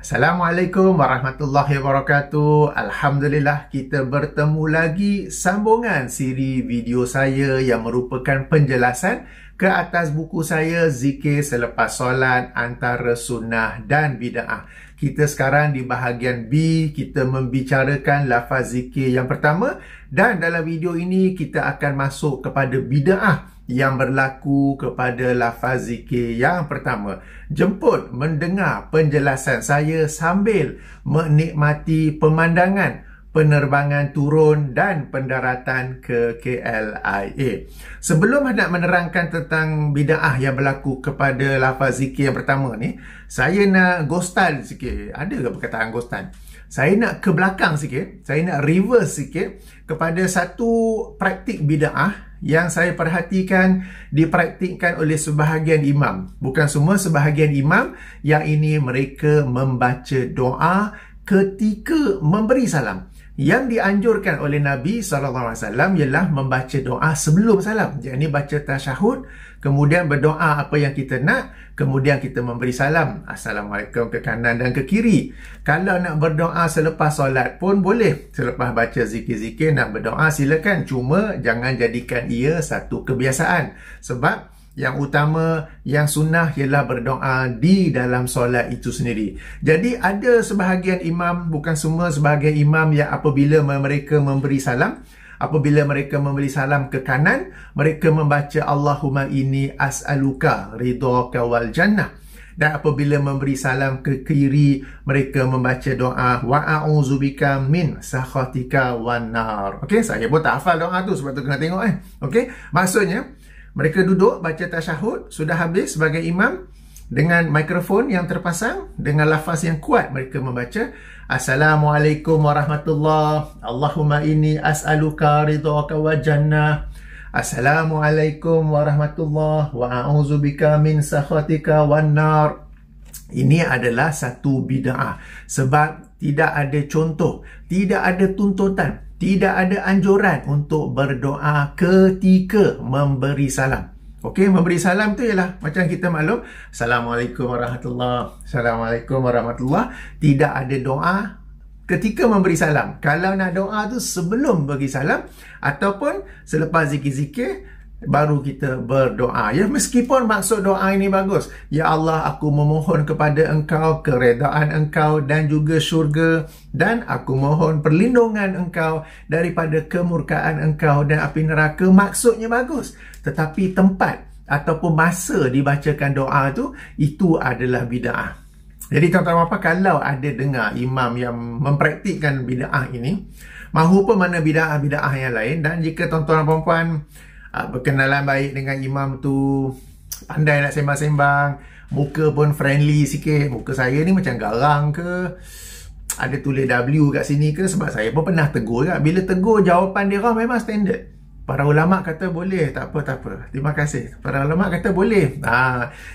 Assalamualaikum warahmatullahi wabarakatuh. Alhamdulillah kita bertemu lagi sambungan siri video saya yang merupakan penjelasan ke atas buku saya Zikir Selepas Solat Antara Sunnah dan Bida'ah. Kita sekarang di bahagian B, kita membicarakan lafaz zikir yang pertama, dan dalam video ini kita akan masuk kepada bida'ah yang berlaku kepada lafaz zikir yang pertama. Jemput mendengar penjelasan saya sambil menikmati pemandangan penerbangan turun dan pendaratan ke KLIA. Sebelum nak menerangkan tentang bida'ah yang berlaku kepada lafaz zikir yang pertama ni, saya nak ghostan sikit. Ada ke perkataan ghostan? Saya nak ke belakang sikit, saya nak reverse sikit kepada satu praktik bida'ah yang saya perhatikan dipraktikkan oleh sebahagian imam. Bukan semua, sebahagian imam yang ini mereka membaca doa ketika memberi salam. Yang dianjurkan oleh Nabi SAW ialah membaca doa sebelum salam. Jadi baca tasyahud, kemudian berdoa apa yang kita nak, kemudian kita memberi salam. Assalamualaikum ke kanan dan ke kiri. Kalau nak berdoa selepas solat pun boleh. Selepas baca zikir-zikir nak berdoa silakan. Cuma jangan jadikan ia satu kebiasaan. Sebab yang utama, yang sunnah ialah berdoa di dalam solat itu sendiri. Jadi ada sebahagian imam, bukan semua, sebahagian imam yang apabila mereka memberi salam, apabila mereka memberi salam ke kanan, mereka membaca Allahumma inni as'aluka ridhaka wal jannah. Dan apabila memberi salam ke kiri, mereka membaca doa wa a'udzubika min sakhatika wan nar. Okey, saya pun tak hafal doa tu sebab tu kena tengok Okey, maksudnya mereka duduk baca tasyahud, sudah habis sebagai imam dengan mikrofon yang terpasang, dengan lafaz yang kuat mereka membaca Assalamualaikum warahmatullahi, Allahumma inni as'aluka ridhaka wa jannah, Assalamualaikum warahmatullahi wa a'udzubika min sakhatika wan nar. Ini adalah satu bida'ah sebab tidak ada contoh, tidak ada tuntutan, tidak ada anjuran untuk berdoa ketika memberi salam. Okey, memberi salam tu ialah macam kita maklum, Assalamualaikum warahmatullahi, Assalamualaikum warahmatullahi. Tidak ada doa ketika memberi salam. Kalau nak doa tu sebelum bagi salam ataupun selepas zikir-zikir baru kita berdoa. Ya, meskipun maksud doa ini bagus. Ya Allah, aku memohon kepada Engkau keredaan Engkau dan juga syurga, dan aku mohon perlindungan Engkau daripada kemurkaan Engkau dan api neraka. Maksudnya bagus. Tetapi tempat ataupun masa dibacakan doa tu, itu adalah bida'ah. Jadi tuan-tuan apa, kalau ada dengar imam yang mempraktikkan bida'ah ini, mahupun mana bida'ah-bida'ah yang lain, dan jika tuan-tuan dan puan-puan berkenalan baik dengan imam tu, pandai nak sembang-sembang, muka pun friendly sikit, muka saya ni macam garang ke, ada tulis W kat sini ke, sebab saya pun pernah tegur kan. Bila tegur, jawapan dia orang memang standard. Para ulama kata boleh, tak apa. Terima kasih. Para ulama kata boleh.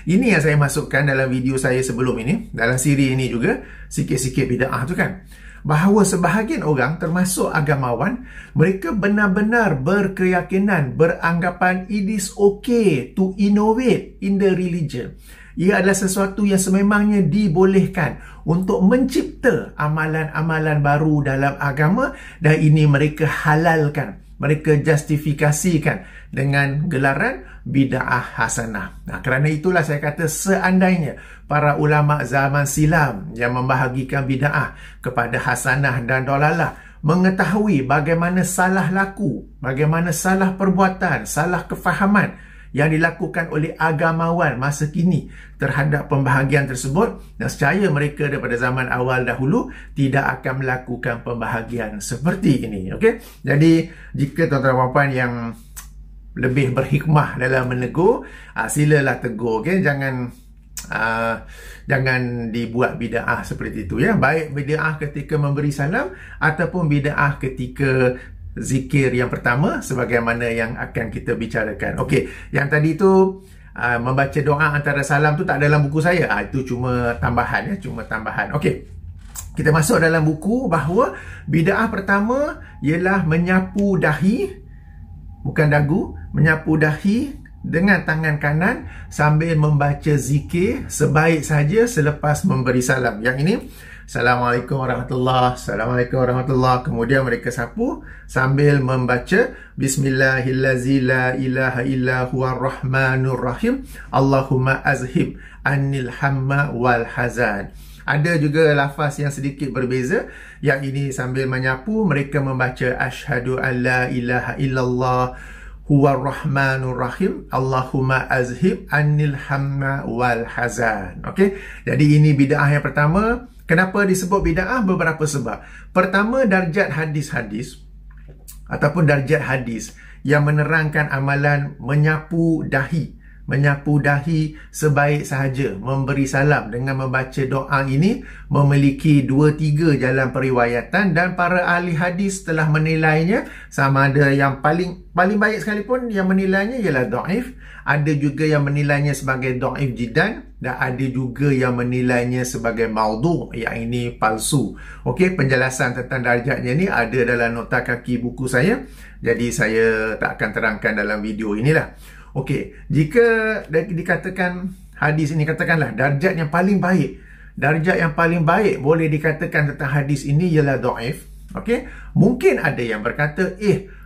Ini yang saya masukkan dalam video saya sebelum ini, dalam siri ini juga, sikit-sikit bida'ah tu kan. Bahawa sebahagian orang termasuk agamawan, mereka benar-benar berkeyakinan, beranggapan it is okay to innovate in the religion. Ia adalah sesuatu yang sememangnya dibolehkan untuk mencipta amalan-amalan baru dalam agama, dan ini mereka halalkan, mereka justifikasikan dengan gelaran bida'ah hasanah. Kerana itulah saya kata, seandainya para ulama zaman silam yang membahagikan bida'ah kepada hasanah dan dolalah mengetahui bagaimana salah laku, bagaimana salah perbuatan, salah kefahaman yang dilakukan oleh agamawan masa kini terhadap pembahagian tersebut, dan secaya mereka daripada zaman awal dahulu tidak akan melakukan pembahagian seperti ini. Okey, jadi jika tuan-tuan dan puan yang lebih berhikmah dalam menegur, silalah tegur. Okey, jangan dibuat bida'ah seperti itu ya. Baik bida'ah ketika memberi salam ataupun bida'ah ketika zikir yang pertama, sebagaimana yang akan kita bicarakan. Okey, yang tadi tu membaca doa antara salam tu tak dalam buku saya. Itu cuma tambahan ya, cuma tambahan. Okey, kita masuk dalam buku bahawa bida'ah pertama ialah menyapu dahi, bukan dagu, menyapu dahi dengan tangan kanan sambil membaca zikir sebaik saja selepas memberi salam. Yang ini, Assalamualaikum warahmatullahi, Assalamualaikum warahmatullahi. Kemudian mereka sapu sambil membaca Bismillahillazi la ilaha illa huwar rahmanur rahim. Allahumma azhib anil hamma wal hazan. Ada juga lafaz yang sedikit berbeza. Yang ini sambil menyapu mereka membaca Asyhadu an la ilaha illallah huwar rahmanur rahim. Allahumma azhib anil hamma wal hazan. Okey. Jadi ini bid'ah yang pertama. Kenapa disebut bid'ah? Beberapa sebab. Pertama, darjat hadis-hadis ataupun darjat hadis yang menerangkan amalan menyapu dahi. Menyapu dahi sebaik sahaja, memberi salam dengan membaca doa ini memiliki 2-3 jalan periwayatan, dan para ahli hadis telah menilainya sama ada yang paling baik sekalipun yang menilainya ialah dhaif, ada juga yang menilainya sebagai dhaif jiddan, dan ada juga yang menilainya sebagai maudhu', yang ini palsu. Okey, penjelasan tentang darjatnya ni ada dalam nota kaki buku saya, jadi saya tak akan terangkan dalam video inilah. Okey, jika dikatakan hadis ini, katakanlah darjat yang paling baik. Darjat yang paling baik boleh dikatakan tentang hadis ini ialah dhaif. Okey, mungkin ada yang berkata,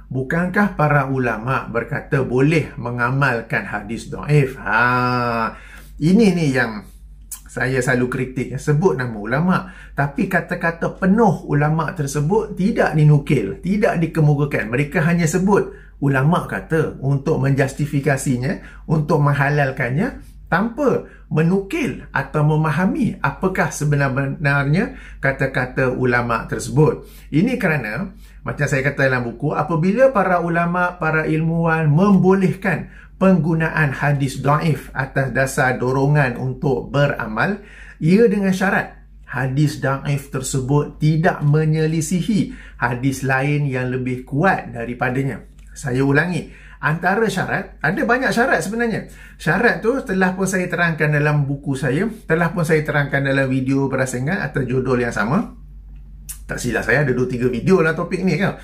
bukankah para ulama berkata boleh mengamalkan hadis dhaif? Ini ni yang saya selalu kritik, sebut nama ulama, tapi kata-kata penuh ulama tersebut tidak dinukil, tidak dikemukakan. Mereka hanya sebut ulama kata untuk menjustifikasinya, untuk menghalalkannya, tanpa menukil atau memahami apakah sebenarnya kata-kata ulama tersebut. Ini kerana, macam saya kata dalam buku, apabila para ulama, para ilmuwan membolehkan penggunaan hadis dhaif atas dasar dorongan untuk beramal, ia dengan syarat hadis dhaif tersebut tidak menyelisihi hadis lain yang lebih kuat daripadanya. Saya ulangi, antara syarat, ada banyak syarat sebenarnya. Syarat tu telah pun saya terangkan dalam buku saya, telah pun saya terangkan dalam video berasingan atau judul yang sama. Tak silap saya ada 2-3 video lah topik ni kan.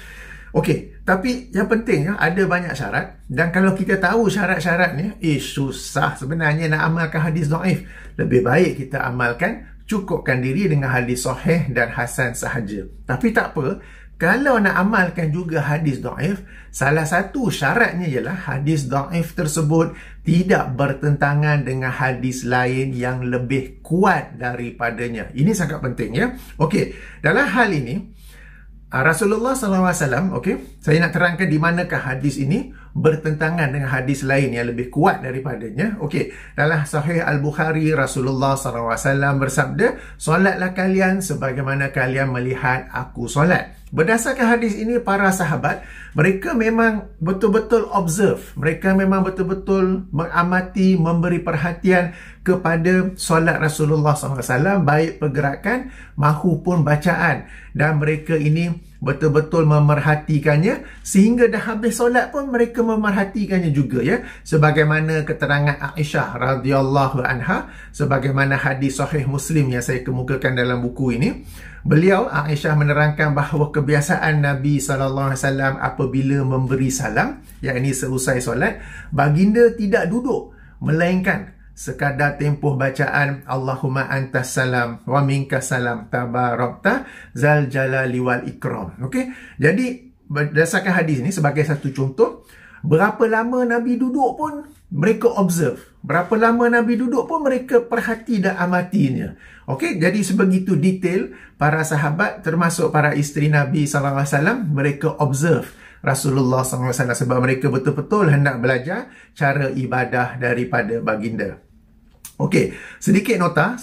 Okey, tapi yang penting ada banyak syarat, dan kalau kita tahu syarat-syarat ni, susah sebenarnya nak amalkan hadis dhaif. Lebih baik kita amalkan, cukupkan diri dengan hadis sahih dan hasan sahaja. Tapi tak apa, kalau nak amalkan juga hadis dhaif, salah satu syaratnya ialah hadis dhaif tersebut tidak bertentangan dengan hadis lain yang lebih kuat daripadanya. Ini sangat penting ya. Okey, dalam hal ini Rasulullah SAW, okey, saya nak terangkan di manakah hadis ini bertentangan dengan hadis lain yang lebih kuat daripadanya. Okey, dalam Sahih Al-Bukhari, Rasulullah SAW bersabda, "Solatlah kalian sebagaimana kalian melihat aku solat." Berdasarkan hadis ini, para sahabat, mereka memang betul-betul observe. Mereka memang betul-betul mengamati, memberi perhatian kepada solat Rasulullah SAW, baik pergerakan maupun bacaan. Dan mereka ini betul-betul memerhatikannya, sehingga dah habis solat pun mereka memerhatikannya juga ya. Sebagaimana keterangan Aisyah radhiyallahu anha, sebagaimana hadis Sahih Muslim yang saya kemukakan dalam buku ini. Beliau, Aisyah, menerangkan bahawa kebiasaan Nabi SAW apabila memberi salam, yakni seusai solat, baginda tidak duduk, melainkan sekadar tempoh bacaan Allahumma antas salam wa minkas salam tabarakta zal jalali wal ikram. Okey, jadi berdasarkan hadis ini sebagai satu contoh, berapa lama Nabi duduk pun mereka observe. Berapa lama Nabi duduk pun mereka perhati dan amatinya. Okey, jadi sebegitu detail para sahabat, termasuk para isteri Nabi SAW, mereka observe Rasulullah SAW sebab mereka betul-betul hendak belajar cara ibadah daripada baginda. Okey, sedikit nota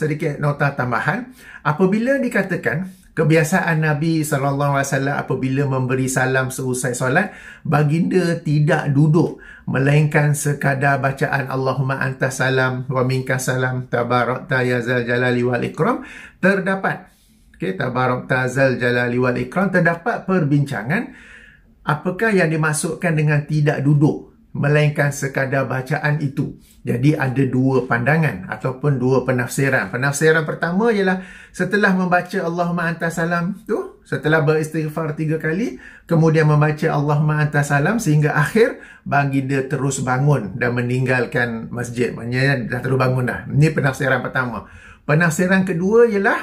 tambahan. Apabila dikatakan kebiasaan Nabi SAW apabila memberi salam seusai solat, baginda tidak duduk, melainkan sekadar bacaan Allahumma antas salam wa minkas salam tabarakta ya zal jalali wal ikram, terdapat, tabarakta zal jalali wal ikram, terdapat perbincangan apakah yang dimaksudkan dengan tidak duduk. melainkan sekadar bacaan itu. Jadi ada dua pandangan ataupun dua penafsiran. Penafsiran pertama ialah setelah membaca Allahumma anta salam tu, setelah beristighfar 3 kali, kemudian membaca Allahumma anta salam sehingga akhir, baginda terus bangun dan meninggalkan masjid. Maksudnya dah terus bangun dah. Ini penafsiran pertama. Penafsiran kedua ialah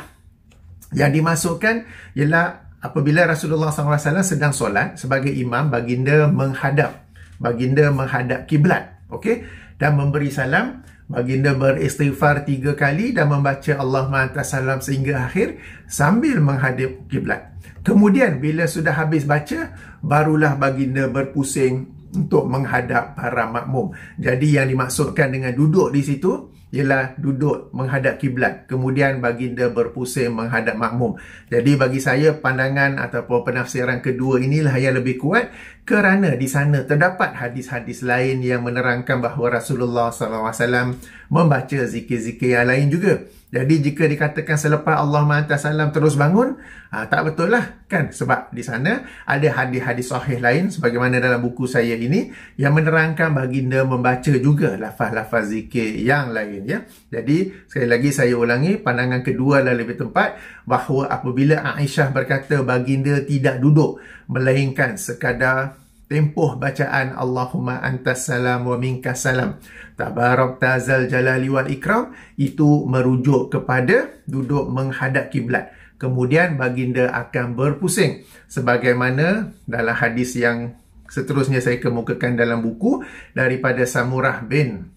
yang dimasukkan ialah apabila Rasulullah SAW sedang solat sebagai imam, baginda menghadap kiblat, okey, dan memberi salam. Baginda beristighfar 3 kali dan membaca Allahumma anta salam sehingga akhir sambil menghadap kiblat. Kemudian bila sudah habis baca, barulah baginda berpusing untuk menghadap para makmum. Jadi yang dimaksudkan dengan duduk di situ ialah duduk menghadap kiblat. Kemudian baginda berpusing menghadap makmum. Jadi bagi saya pandangan ataupun penafsiran kedua inilah yang lebih kuat, kerana di sana terdapat hadis-hadis lain yang menerangkan bahawa Rasulullah SAW membaca zikir-zikir yang lain juga. Jadi jika dikatakan selepas Allahumma anta salam terus bangun, tak betul lah kan? Sebab di sana ada hadis-hadis sahih lain sebagaimana dalam buku saya ini yang menerangkan baginda membaca juga lafaz-lafaz zikir yang lain, ya. Jadi sekali lagi saya ulangi, pandangan kedua adalah lebih tepat bahawa apabila Aisyah berkata baginda tidak duduk melainkan sekadar tempoh bacaan Allahumma antas salam wa minkas salam tabarakta zal jalali wal ikram, itu merujuk kepada duduk menghadap kiblat. Kemudian baginda akan berpusing sebagaimana dalam hadis yang seterusnya saya kemukakan dalam buku daripada Samurah bin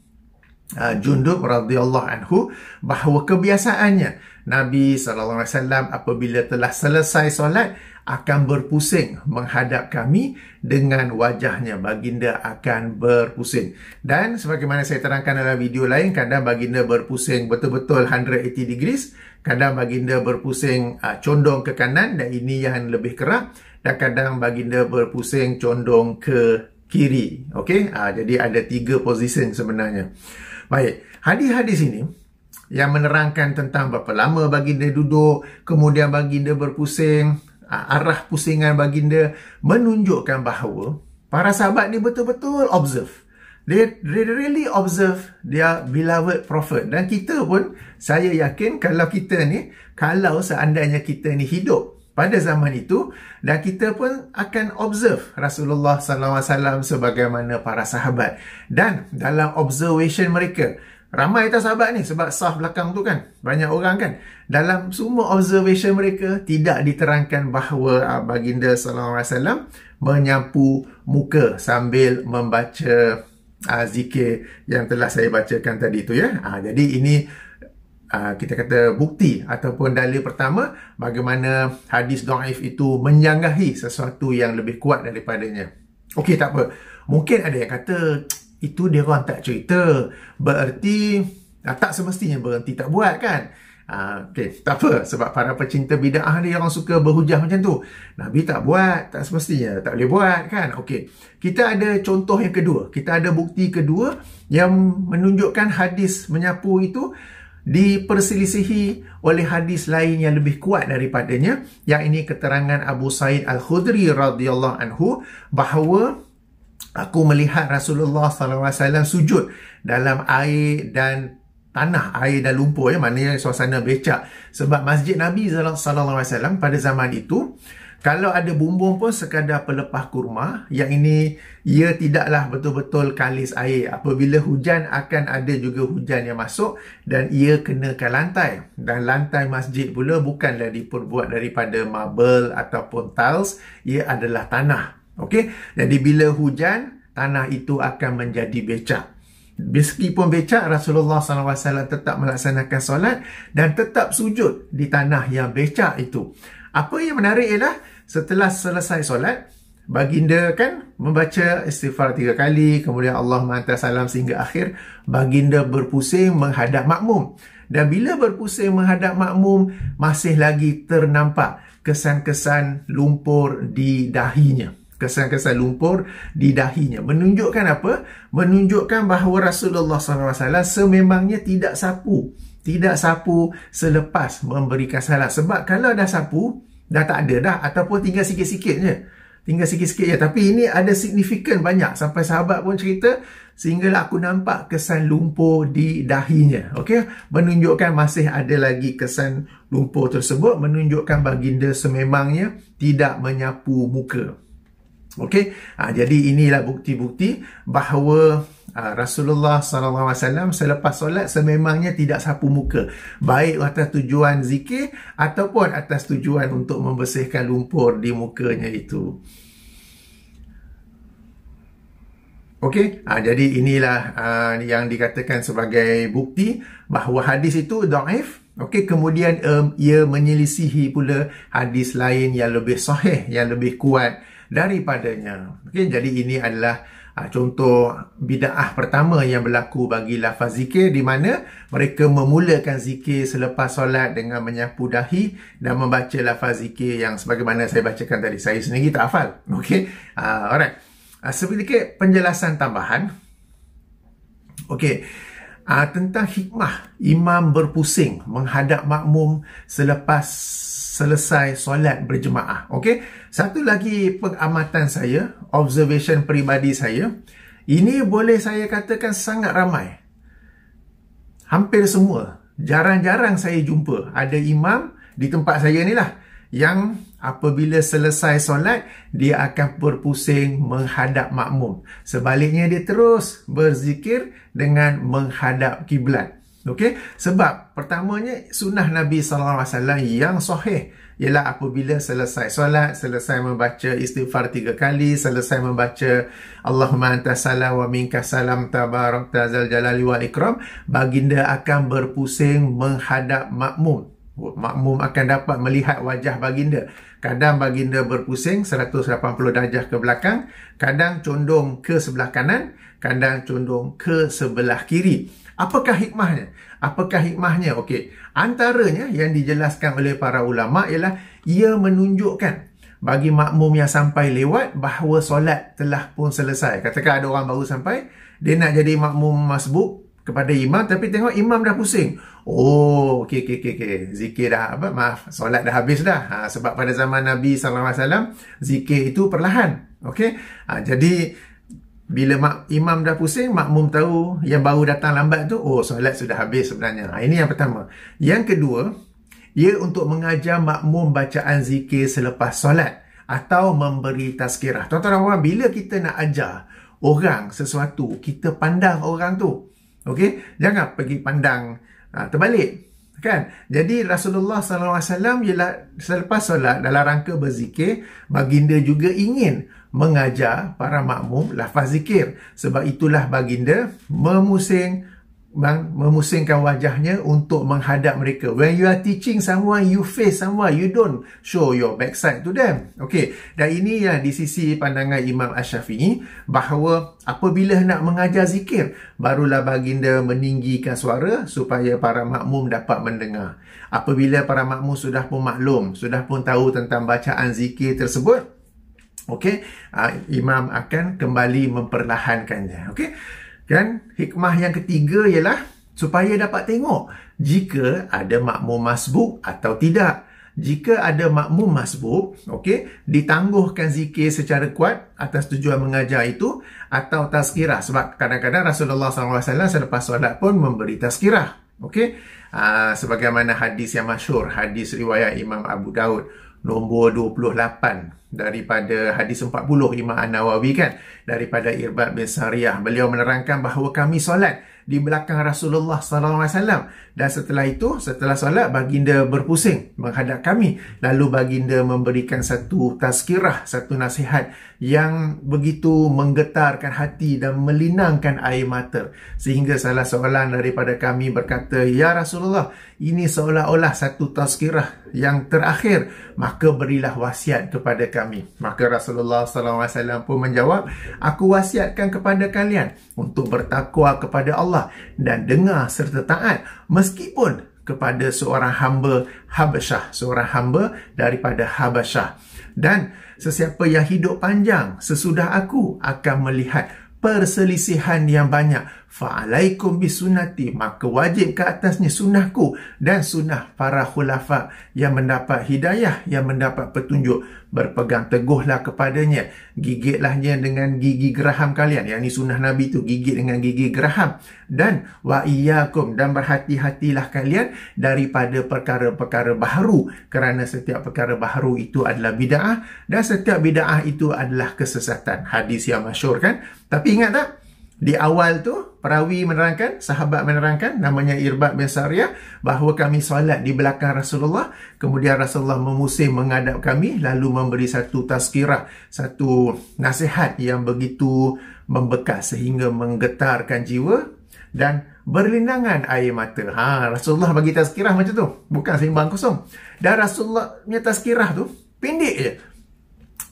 Jundub radhiyallahu anhu, bahawa kebiasaannya Nabi SAW apabila telah selesai solat akan berpusing menghadap kami dengan wajahnya. Baginda akan berpusing. Dan sebagaimana saya terangkan dalam video lain, kadang baginda berpusing betul-betul 180 degrees, kadang baginda berpusing condong ke kanan, dan ini yang lebih kerap, dan kadang baginda berpusing condong ke kiri. Okey, jadi ada 3 position sebenarnya. Baik, hadis-hadis ini yang menerangkan tentang berapa lama baginda duduk, kemudian baginda berpusing, arah pusingan baginda, menunjukkan bahawa para sahabat ni betul-betul observe. They really observe their beloved prophet. Dan kita pun, saya yakin kalau seandainya kita ni hidup pada zaman itu, dan kita pun akan observe Rasulullah SAW sebagaimana para sahabat. Dan dalam observation mereka, ramai tak sahabat ni, sebab saf belakang tu kan banyak orang kan, dalam semua observation mereka tidak diterangkan bahawa baginda SAW menyapu muka sambil membaca zikir yang telah saya bacakan tadi tu, ya. Jadi ini kita kata bukti ataupun dalil pertama bagaimana hadis dhaif itu menjanggahi sesuatu yang lebih kuat daripadanya. Okey, tak apa. Mungkin ada yang kata itu dia orang tak cerita, bererti tak semestinya berhenti tak buat kan. Okey, tak apa, sebab para pecinta bid'ah ni orang suka berhujah macam tu. Nabi tak buat, tak semestinya tak boleh buat kan. Okey, kita ada contoh yang kedua, kita ada bukti kedua yang menunjukkan hadis menyapu itu diperselisihi oleh hadis lain yang lebih kuat daripadanya, yang ini keterangan Abu Sa'id Al-Khudri radhiyallahu anhu bahawa aku melihat Rasulullah SAW sujud dalam air dan tanah, air dan lumpur, ya, maknanya suasana becak. Sebab masjid Nabi SAW pada zaman itu, kalau ada bumbung pun sekadar pelepah kurma, yang ini ia tidaklah betul-betul kalis air. Apabila hujan akan ada juga hujan yang masuk dan ia kenakan lantai. Dan lantai masjid pula bukanlah diperbuat daripada marble ataupun tiles, ia adalah tanah. Okey, jadi bila hujan, tanah itu akan menjadi becak. Meskipun becak, Rasulullah SAW tetap melaksanakan solat dan tetap sujud di tanah yang becak itu. Apa yang menarik ialah setelah selesai solat, baginda kan membaca istighfar 3 kali, kemudian Allahumma anta salam sehingga akhir, baginda berpusing menghadap makmum. Dan bila berpusing menghadap makmum, masih lagi ternampak kesan-kesan lumpur di dahinya. Kesan-kesan lumpur di dahinya. Menunjukkan apa? Menunjukkan bahawa Rasulullah SAW sememangnya tidak sapu. Tidak sapu selepas memberikan salam. Sebab kalau dah sapu, dah tak ada dah, ataupun tinggal sikit-sikit je. tinggal sikit-sikit je. Tapi ini ada signifikan banyak. Sampai sahabat pun cerita, sehinggalah aku nampak kesan lumpur di dahinya. Okey, menunjukkan masih ada lagi kesan lumpur tersebut, menunjukkan baginda sememangnya tidak menyapu muka. Okey, jadi inilah bukti-bukti bahawa Rasulullah SAW selepas solat sememangnya tidak sapu muka, baik atas tujuan zikir ataupun atas tujuan untuk membersihkan lumpur di mukanya itu. Okey, jadi inilah yang dikatakan sebagai bukti bahawa hadis itu dhaif. Okey, kemudian ia menyelisihi pula hadis lain yang lebih sahih, yang lebih kuat daripadanya. Okey, jadi ini adalah contoh bid'ah pertama yang berlaku bagi lafaz zikir, di mana mereka memulakan zikir selepas solat dengan menyapu dahi dan membaca lafaz zikir yang sebagaimana saya bacakan tadi. Saya sendiri tak hafal. Okey, alright. Sedikit penjelasan tambahan. Okey, tentang hikmah imam berpusing menghadap makmum selepas selesai solat berjemaah. Okey, satu lagi pengamatan saya, observation peribadi saya, ini boleh saya katakan sangat ramai. Hampir semua. Jarang-jarang saya jumpa ada imam di tempat saya ni lah yang apabila selesai solat dia akan berpusing menghadap makmum. Sebaliknya dia terus berzikir dengan menghadap kiblat. Okey, sebab pertamanya sunnah Nabi SAW yang sahih ialah apabila selesai solat, selesai membaca istighfar 3 kali, selesai membaca Allahumma antas salam wa minkas salam tabarakta zal jalali wal ikram, baginda akan berpusing menghadap makmum. Makmum akan dapat melihat wajah baginda. Kadang baginda berpusing 180 darjah ke belakang, kadang condong ke sebelah kanan, kadang condong ke sebelah kiri. Apakah hikmahnya? Apakah hikmahnya? Okey, antaranya yang dijelaskan oleh para ulama ialah ia menunjukkan bagi makmum yang sampai lewat bahawa solat telah pun selesai. Katakan ada orang baru sampai, dia nak jadi makmum masbuk kepada imam, tapi tengok imam dah pusing. Oh, okey. Zikir dah, solat dah habis dah. Sebab pada zaman Nabi SAW, zikir itu perlahan. Okey, jadi bila imam dah pusing, makmum tahu yang baru datang lambat tu, oh, solat sudah habis sebenarnya. Ini yang pertama. Yang kedua, ia untuk mengajar makmum bacaan zikir selepas solat atau memberi tazkirah. Tuan-tuan dan puan, bila kita nak ajar orang sesuatu, kita pandang orang tu. Okey, jangan pergi pandang terbalik. Kan? Jadi Rasulullah SAW ialah selepas solat dalam rangka berzikir, baginda juga ingin mengajar para makmum lafaz zikir. Sebab itulah baginda memusingkan wajahnya untuk menghadap mereka. When you are teaching someone, you face someone, you don't show your backside to them. Okey, dan ini yang di sisi pandangan Imam Asy-Syafi'i, bahawa apabila nak mengajar zikir, barulah baginda meninggikan suara supaya para makmum dapat mendengar. Apabila para makmum sudah pun maklum, sudah pun tahu tentang bacaan zikir tersebut, okey, imam akan kembali memperlahankannya. Okey, kan? Hikmah yang ketiga ialah supaya dapat tengok jika ada makmum masbuk atau tidak. Jika ada makmum masbuk, okey, ditangguhkan zikir secara kuat atas tujuan mengajar itu atau tazkirah. Sebab kadang-kadang Rasulullah SAW selepas solat pun memberi tazkirah. Okey, sebagaimana hadis yang masyhur, hadis riwayat Imam Abu Daud nombor 28 daripada hadis 40 Imam An-Nawawi, kan, daripada Irbad bin Sariyah. Beliau menerangkan bahawa kami solat di belakang Rasulullah SAW, dan setelah itu, setelah solat, baginda berpusing menghadap kami, lalu baginda memberikan satu tazkirah, satu nasihat yang begitu menggetarkan hati dan melinangkan air mata, sehingga salah seorang daripada kami berkata, "Ya Rasulullah, ini seolah-olah satu tazkirah yang terakhir, maka berilah wasiat kepada kami." Maka Rasulullah SAW pun menjawab, "Aku wasiatkan kepada kalian untuk bertakwa kepada Allah dan dengar serta taat, meskipun kepada seorang hamba Habasyah, seorang hamba daripada Habasyah. Dan sesiapa yang hidup panjang sesudah aku akan melihat perselisihan yang banyak fa'alaikum bisunnati, maka wajib ke atasnya sunnahku dan sunnah para khulafa yang mendapat hidayah, yang mendapat petunjuk. Berpegang teguhlah kepadanya, gigitlahnya dengan gigi geraham kalian, yang ni sunnah Nabi tu, gigit dengan gigi geraham. Dan wa iyyakum, dan berhati-hatilah kalian daripada perkara-perkara baharu, kerana setiap perkara baharu itu adalah bid'ah, dan setiap bid'ah itu adalah kesesatan. Hadis yang masyhur kan? Tapi ingat tak? Di awal tu, perawi menerangkan, sahabat menerangkan, namanya Irbad bin Sariyah, bahawa kami solat di belakang Rasulullah, kemudian Rasulullah memusing menghadap kami, lalu memberi satu tazkirah, satu nasihat yang begitu membekas sehingga menggetarkan jiwa dan berlinangan air mata. Rasulullah bagi tazkirah macam tu, bukan seimbang kosong. Dan Rasulullah punya tazkirah tu pendek je,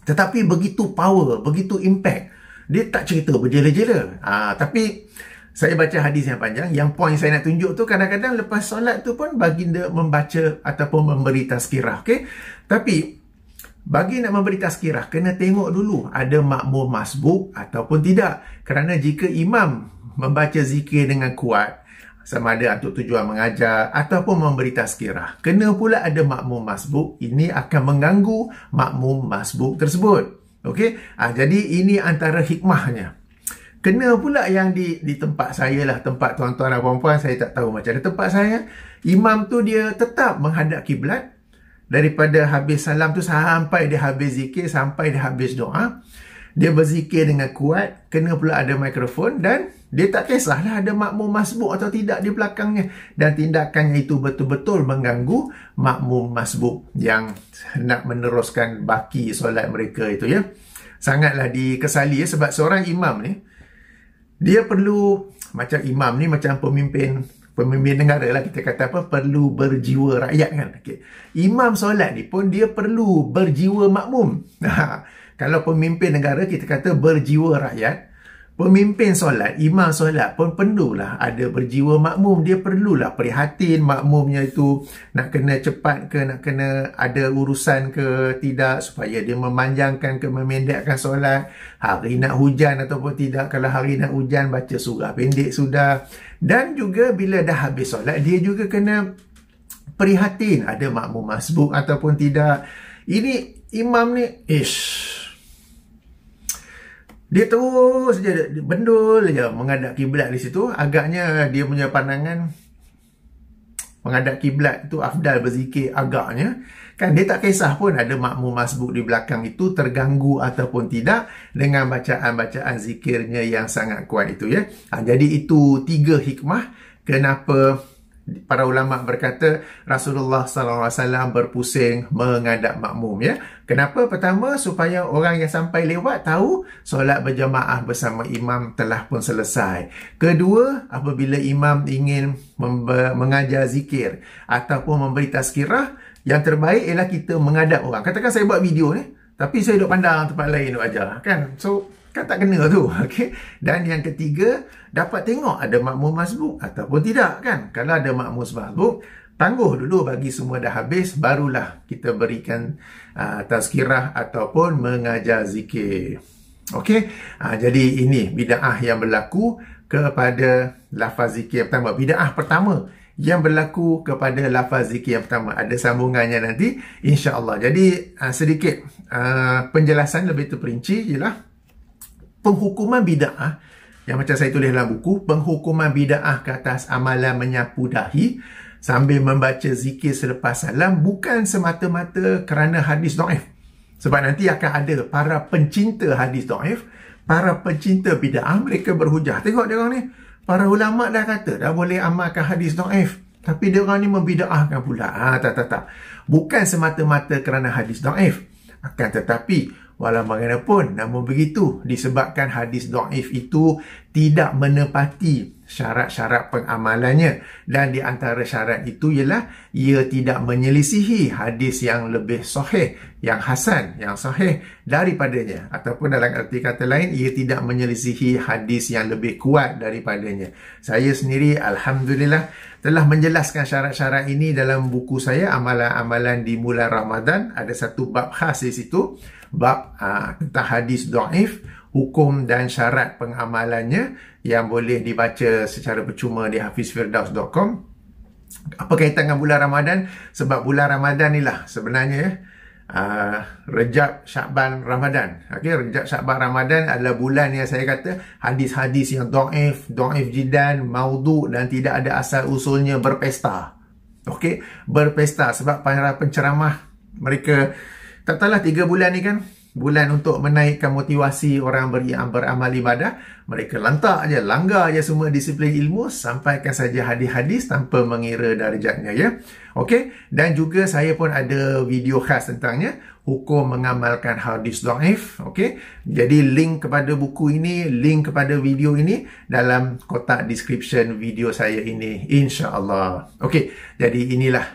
tetapi begitu power, begitu impact. Dia tak cerita berjela-jela. Tapi saya baca hadis yang panjang. Yang poin saya nak tunjuk tu, kadang-kadang lepas solat tu pun baginda membaca ataupun memberi tazkirah. Okay? Tapi bagi nak memberi tazkirah, kena tengok dulu ada makmum masbuk ataupun tidak. Kerana jika imam membaca zikir dengan kuat, sama ada untuk tujuan mengajar ataupun memberi tazkirah, kena pula ada makmum masbuk, ini akan mengganggu makmum masbuk tersebut. Okey, jadi ini antara hikmahnya. Kena pula yang di tempat saya lah, tempat tuan-tuan dan puan-puan, saya tak tahu macam mana tempat saya. Imam tu dia tetap menghadap kiblat daripada habis salam tu sampai dia habis zikir, sampai dia habis doa. Dia berzikir dengan kuat, kena pula ada mikrofon, dan dia tak kisahlah ada makmum masbuk atau tidak di belakangnya. Dan tindakannya itu betul-betul mengganggu makmum masbuk yang nak meneruskan baki solat mereka itu ya. Sangatlah dikesali ya, sebab seorang imam ni, dia perlu, macam imam ni macam pemimpin negara lah, kita kata apa, perlu berjiwa rakyat kan. Okay. Imam solat ni pun dia perlu berjiwa makmum. Kalau pemimpin negara kita kata berjiwa rakyat, pemimpin solat, imam solat pun perlulah ada berjiwa makmum. Dia perlulah prihatin makmumnya itu nak kena cepat ke, nak kena ada urusan ke tidak, supaya dia memanjangkan ke memendekkan solat. Hari nak hujan ataupun tidak, kalau hari nak hujan baca surah pendek sudah. Dan juga bila dah habis solat, dia juga kena prihatin ada makmum masbuk ataupun tidak. Ini imam ni dia terus je bendul je menghadap kiblat di situ. Agaknya dia punya pandangan menghadap kiblat itu afdal berzikir, agaknya kan. Dia tak kisah pun ada makmum masbuk di belakang itu terganggu ataupun tidak dengan bacaan-bacaan zikirnya yang sangat kuat itu ya. Jadi itu 3 hikmah kenapa para ulama berkata Rasulullah SAW berpusing menghadap makmum ya. Kenapa? Pertama, supaya orang yang sampai lewat tahu solat berjamaah bersama imam telah pun selesai. Kedua, apabila imam ingin mengajar zikir ataupun memberi tazkirah, yang terbaik ialah kita menghadap orang. Katakan saya buat video ni, tapi saya duduk pandang tempat lain duk ajar kan. So kan tak kena tu. Okay? Dan yang ketiga, dapat tengok ada makmum masbuk ataupun tidak kan. Kalau ada makmum masbuk, tangguh dulu bagi semua dah habis, barulah kita berikan tazkirah ataupun mengajar zikir. Okey, jadi ini bid'ah yang berlaku kepada lafaz zikir pertama. Bid'ah pertama yang berlaku kepada lafaz zikir yang pertama. Ada sambungannya nanti insya-Allah. Jadi sedikit penjelasan lebih terperinci ialah penghukuman bid'ah yang macam saya tulis dalam buku, penghukuman bid'ah ke atas amalan menyapu dahi sambil membaca zikir selepas salam bukan semata-mata kerana hadis dhaif. Sebab nanti akan ada para pencinta hadis dhaif, para pencinta bid'ah, mereka berhujah. Tengok dia orang ni, para ulama dah kata dah boleh amalkan hadis dhaif, tapi dia orang ni membid'ahkan pula. Tak. Bukan semata-mata kerana hadis dhaif. Akan tetapi walau bagaimanapun, namun begitu, disebabkan hadis dhaif itu tidak menepati syarat-syarat pengamalannya, dan di antara syarat itu ialah ia tidak menyelisihi hadis yang lebih sahih, yang hasan, yang sahih daripadanya, ataupun dalam arti kata lain, ia tidak menyelisihi hadis yang lebih kuat daripadanya. Saya sendiri alhamdulillah telah menjelaskan syarat-syarat ini dalam buku saya, Amalan-amalan di Bulan Ramadan. Ada satu bab khas di situ, bab tentang hadis dhaif, hukum dan syarat pengamalannya yang boleh dibaca secara percuma di hafizfirdaus.com. Apa kaitan dengan bulan Ramadan? Sebab bulan Ramadan ni lah sebenarnya Rejab, Syakban, Ramadan. Okey, Rejab, Syakban, Ramadan adalah bulan yang saya kata hadis-hadis yang dhaif jiddan, maudhu dan tidak ada asal usulnya berpesta. Okey, berpesta sebab para penceramah mereka tak tahulah 3 bulan ni kan bulan untuk menaikkan motivasi orang beramal ibadah. Mereka lantak je, langgar je semua disiplin ilmu, sampaikan saja hadis-hadis tanpa mengira darjatnya, ya. Okey, dan juga saya pun ada video khas tentangnya, hukum mengamalkan hadis dhaif. Okey, jadi link kepada buku ini, link kepada video ini dalam kotak description video saya ini, insya-Allah. Okey, jadi inilah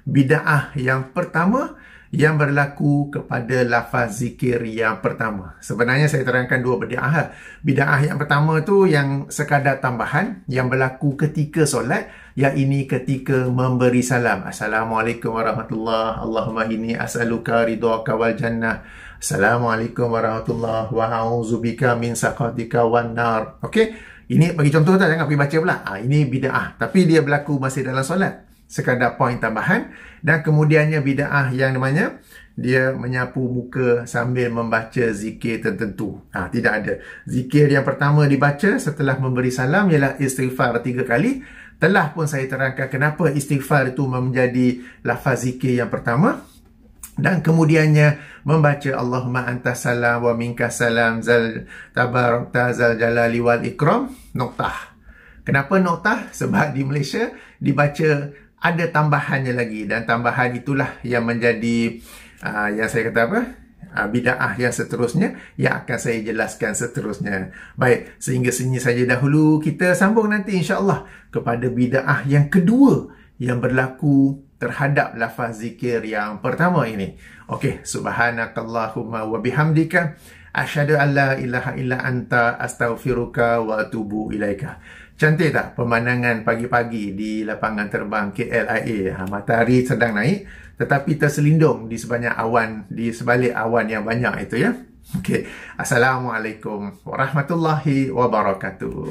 bid'ah yang pertama yang berlaku kepada lafaz zikir yang pertama. Sebenarnya saya terangkan 2 bid'ah. Bid'ah yang pertama tu yang sekadar tambahan yang berlaku ketika solat, yang ini ketika memberi salam. Assalamualaikum warahmatullahi, Allahumma inni as'aluka ridhaka wal jannah. Assalamualaikum warahmatullahi wa a'udzubika min sakhatika wan nar. Okey, ini bagi contoh tak, jangan pergi baca pula. Ini bid'ah, tapi dia berlaku masih dalam solat. Sekadar poin tambahan. Dan kemudiannya bid'ah yang namanya dia menyapu muka sambil membaca zikir tertentu. Tidak ada. Zikir yang pertama dibaca setelah memberi salam ialah istighfar 3 kali. Telah pun saya terangkan kenapa istighfar itu menjadi lafaz zikir yang pertama. Dan kemudiannya membaca Allahumma antas salam wa minkas salam zal tabarakta zal jalali wal ikram. Noktah. Kenapa noktah? Sebab di Malaysia dibaca ada tambahannya lagi, dan tambahan itulah yang menjadi yang saya kata apa? Bid'ah yang seterusnya yang akan saya jelaskan seterusnya. Baik, sehingga sini saja dahulu. Kita sambung nanti insya-Allah kepada bid'ah yang kedua yang berlaku terhadap lafaz zikir yang pertama ini. Okey, subhanakallahumma wa bihamdika asyhadu an la ilaha illa anta astaghfiruka wa atubu ilaika. Cantik tak pemandangan pagi-pagi di lapangan terbang KLIA? Matahari sedang naik tetapi terselindung di sebanyak awan, di sebalik awan yang banyak itu, ya. Okey. Assalamualaikum warahmatullahi wabarakatuh.